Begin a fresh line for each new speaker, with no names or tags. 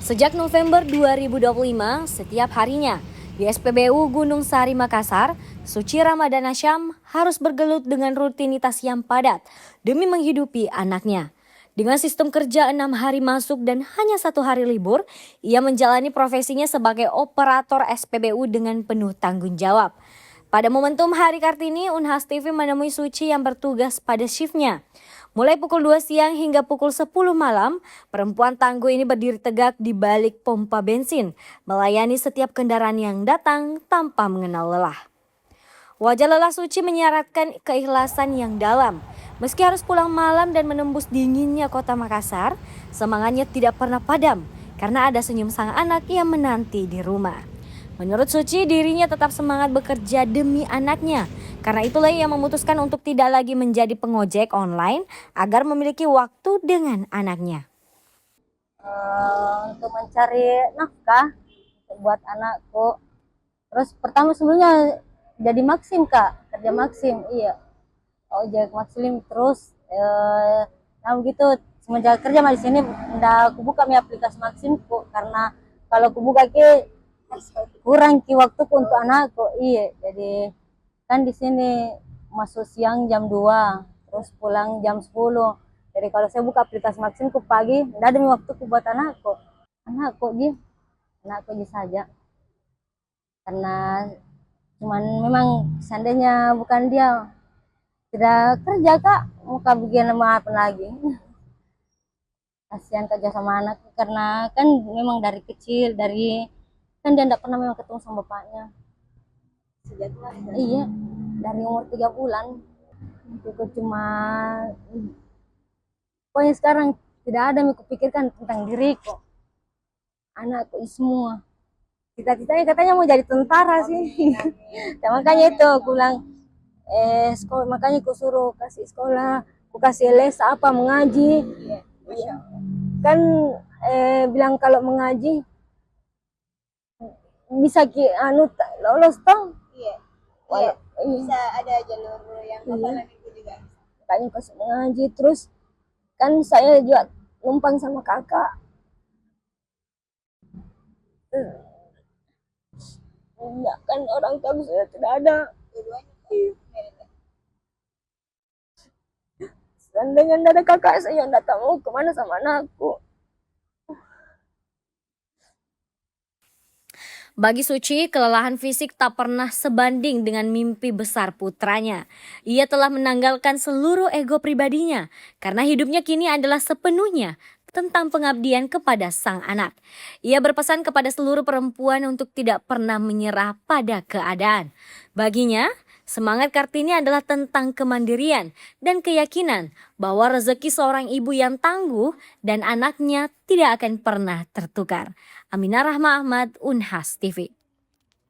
Sejak November 2025, setiap harinya di SPBU Gunung Sari Makassar, Suci Ramadan Asyam harus bergelut dengan rutinitas yang padat demi menghidupi anaknya. Dengan sistem kerja 6 hari masuk dan hanya 1 hari libur, ia menjalani profesinya sebagai operator SPBU dengan penuh tanggung jawab. Pada momentum Hari Kartini, Unhas TV menemui Suci yang bertugas pada shiftnya. Mulai pukul 2 siang hingga pukul 10 malam, perempuan tangguh ini berdiri tegak di balik pompa bensin, melayani setiap kendaraan yang datang tanpa mengenal lelah. Wajah lelah Suci menyiratkan keikhlasan yang dalam. Meski harus pulang malam dan menembus dinginnya kota Makassar, semangatnya tidak pernah padam karena ada senyum sang anak yang menanti di rumah. Menurut Suci, dirinya tetap semangat bekerja demi anaknya. Karena itulah ia memutuskan untuk tidak lagi menjadi pengojek online agar memiliki waktu dengan anaknya.
Untuk mencari nafkah buat anakku. Terus pertama sebelumnya jadi Maxim Kak, kerja Maxim, iya. Ojek Maxim terus nah begitu semenjak kerja di sini udah aku buka mi aplikasi Maximku karena kalau aku buka kurang waktuku untuk anakku, iya. Jadi kan di sini masuk siang jam 2 terus pulang jam 10. Jadi kalau saya buka aplikasi Maximku pagi enggak ada waktuku buat anakku saja karena cuman memang seandainya bukan dia tidak kerja Kak muka bagian sama apa lagi. Kasihan kerja sama anak karena kan memang dari kecil kan dia tidak pernah memang ketemu sama bapaknya. Iya, dari umur 3 bulan. Itu cuma pokoknya sekarang tidak ada yang kupikirkan tentang diriku. Anakku semua. Cita-citanya katanya mau jadi tentara sih. Ya, makanya itu aku bilang sekolah, makanya aku suruh kasih sekolah, aku kasih les apa mengaji. Kan bilang kalau mengaji bisa lolos toh.
Iya.
Iya.
Bisa ada jalur yang hafalan itu juga.
Makanya kasih mengaji terus kan saya juga numpang sama kakak. Ya kan orang tua sudah tidak ada. Seandainya tidak ada kakak saya tidak tahu kemana sama anakku.
Bagi Suci, kelelahan fisik tak pernah sebanding dengan mimpi besar putranya. Ia telah menanggalkan seluruh ego pribadinya karena hidupnya kini adalah sepenuhnya tentang pengabdian kepada sang anak. Ia berpesan kepada seluruh perempuan untuk tidak pernah menyerah pada keadaan. Baginya, semangat Kartini adalah tentang kemandirian dan keyakinan bahwa rezeki seorang ibu yang tangguh dan anaknya tidak akan pernah tertukar. Aminah Rahma Ahmad, Unhas TV.